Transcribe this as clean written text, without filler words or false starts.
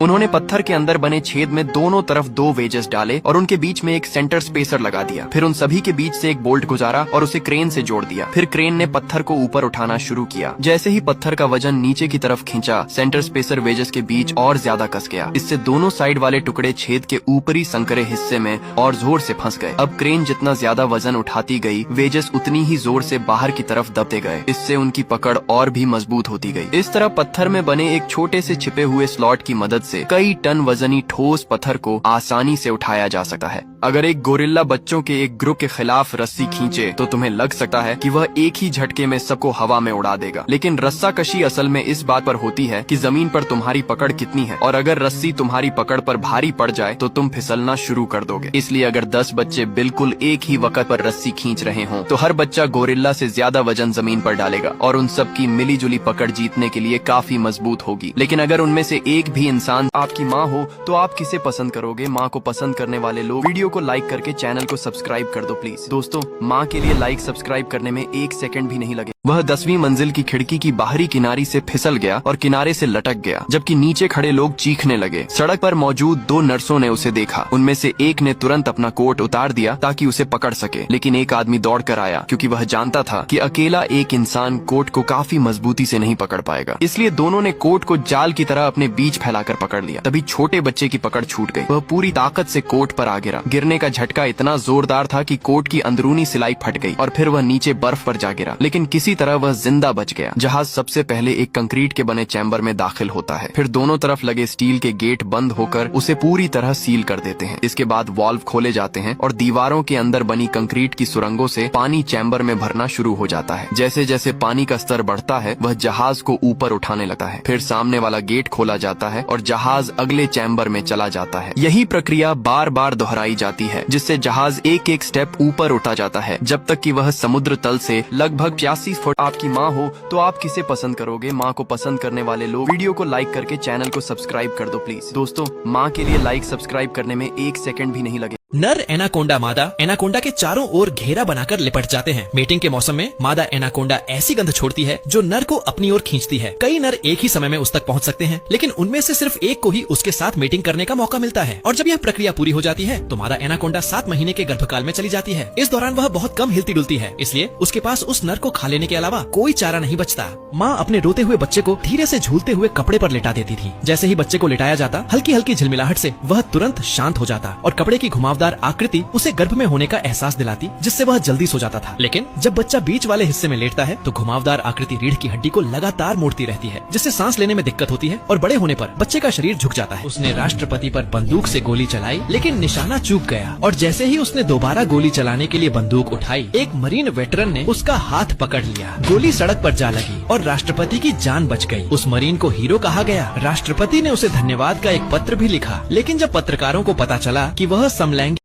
उन्होंने पत्थर के अंदर बने छेद में दोनों तरफ 2 वेजेस डाले और उनके बीच में एक सेंटर स्पेसर लगा दिया। फिर उन सभी के बीच से एक बोल्ट गुजारा और उसे क्रेन से जोड़ दिया। फिर क्रेन ने पत्थर को ऊपर उठाना शुरू किया। जैसे ही पत्थर का वजन नीचे की तरफ खींचा, सेंटर स्पेसर वेजेस के बीच और ज्यादा कस गया। इससे दोनों साइड वाले टुकड़े छेद के ऊपरी संकरे हिस्से में और जोर से फंस गए। अब क्रेन जितना ज्यादा वजन उठाती गई, वेजेस उतनी ही जोर से बाहर की तरफ दबते गए। इससे उनकी पकड़ और भी मजबूत होती गई। इस तरह पत्थर में बने एक छोटे से छिपे हुए स्लॉट की मदद से कई टन वजनी ठोस पत्थर को आसानी से उठाया जा सकता है। अगर एक गोरिल्ला बच्चों के एक ग्रुप के खिलाफ रस्सी खींचे तो तुम्हें लग सकता है कि वह एक ही झटके में सबको हवा में उड़ा देगा, लेकिन रस्सा कशी असल में इस बात पर होती है कि जमीन पर तुम्हारी पकड़ कितनी है, और अगर रस्सी तुम्हारी पकड़ पर भारी पड़ जाए तो तुम फिसलना शुरू कर दोगे। इसलिए अगर 10 बच्चे बिल्कुल एक ही वक्त पर रस्सी खींच रहे हों तो हर बच्चा गोरिल्ला से ज्यादा वजन जमीन पर डालेगा और उन सब की मिली जुली पकड़ जीतने के लिए काफी मजबूत होगी। लेकिन अगर उनमें से एक भी इंसान आपकी माँ हो तो आप किसे पसंद करोगे? माँ को पसंद करने वाले लोग वीडियो को लाइक करके चैनल को सब्सक्राइब कर दो प्लीज। दोस्तों, माँ के लिए लाइक सब्सक्राइब करने में 1 सेकंड भी नहीं लगे। वह 10वीं मंजिल की खिड़की की बाहरी किनारी से फिसल गया और किनारे से लटक गया, जबकि नीचे खड़े लोग चीखने लगे। सड़क पर मौजूद 2 नर्सों ने उसे देखा। उनमें से एक ने तुरंत अपना कोट उतार दिया ताकि उसे पकड़ सके, लेकिन एक आदमी दौड़ कर आया क्योंकि वह जानता था कि अकेला एक इंसान कोट को काफी मजबूती से नहीं पकड़ पाएगा। इसलिए दोनों ने कोट को जाल की तरह अपने बीच फैलाकर पकड़ लिया। तभी छोटे बच्चे की पकड़ छूट गई। वह पूरी ताकत से कोट पर आ गिरा। गिरने का झटका इतना जोरदार था कि कोट की अंदरूनी सिलाई फट गई और फिर वह नीचे बर्फ पर जा गिरा, लेकिन किसी तरह वह जिंदा बच गया। जहाज सबसे पहले एक कंक्रीट के बने चैम्बर में दाखिल होता है। फिर दोनों तरफ लगे स्टील के गेट बंद होकर उसे पूरी तरह सील कर देते हैं। इसके बाद वाल्व खोले जाते हैं और दीवारों के अंदर बनी कंक्रीट की सुरंगों से पानी चैम्बर में भरना शुरू हो जाता है। जैसे जैसे पानी का स्तर बढ़ता है, वह जहाज को ऊपर उठाने लगता है। फिर सामने वाला गेट खोला जाता है और जहाज अगले चैम्बर में चला जाता है। यही प्रक्रिया बार बार दोहराई जाती है, जिससे जहाज एक एक स्टेप ऊपर उठा जाता है, जब तक कि वह समुद्र तल से लगभग 85 फुट। आपकी माँ हो तो आप किसे पसंद करोगे? माँ को पसंद करने वाले लोग वीडियो को लाइक करके चैनल को सब्सक्राइब कर दो प्लीज। दोस्तों, माँ के लिए लाइक सब्सक्राइब करने में 1 सेकंड भी नहीं लगे। नर एनाकोंडा मादा एनाकोंडा के चारों ओर घेरा बनाकर लिपट जाते हैं। मेटिंग के मौसम में मादा एनाकोंडा ऐसी गंध छोड़ती है जो नर को अपनी ओर खींचती है। कई नर एक ही समय में उस तक पहुंच सकते हैं, लेकिन उनमें से सिर्फ एक को ही उसके साथ मेटिंग करने का मौका मिलता है। और जब यह प्रक्रिया पूरी हो जाती है तो मादा एनाकोंडा 7 महीने के गर्भकाल में चली जाती है। इस दौरान वह बहुत कम हिलती डुलती है, इसलिए उसके पास उस नर को खा लेने के अलावा कोई चारा नहीं बचता। माँ अपने रोते हुए बच्चे को धीरे से झूलते हुए कपड़े पर लिटा देती थी। जैसे ही बच्चे को लिटाया जाता, हल्की हल्की झिलमिलाहट से वह तुरंत शांत हो जाता और कपड़े की घुमावदार आकृति उसे गर्भ में होने का एहसास दिलाती, जिससे वह जल्दी सो जाता था। लेकिन जब बच्चा बीच वाले हिस्से में लेटता है तो घुमावदार आकृति रीढ़ की हड्डी को लगातार मोड़ती रहती है, जिससे सांस लेने में दिक्कत होती है और बड़े होने पर बच्चे का शरीर झुक जाता है। उसने राष्ट्रपति पर बंदूक से गोली चलाई, लेकिन निशाना चूक गया और जैसे ही उसने दोबारा गोली चलाने के लिए बंदूक उठाई, एक मरीन वेटरन ने उसका हाथ पकड़ लिया। गोली सड़क पर जा लगी और राष्ट्रपति की जान बच गई। उस मरीन को हीरो कहा गया। राष्ट्रपति ने उसे धन्यवाद का एक पत्र भी लिखा, लेकिन जब पत्रकारों को पता चला कि वह समलैंगिक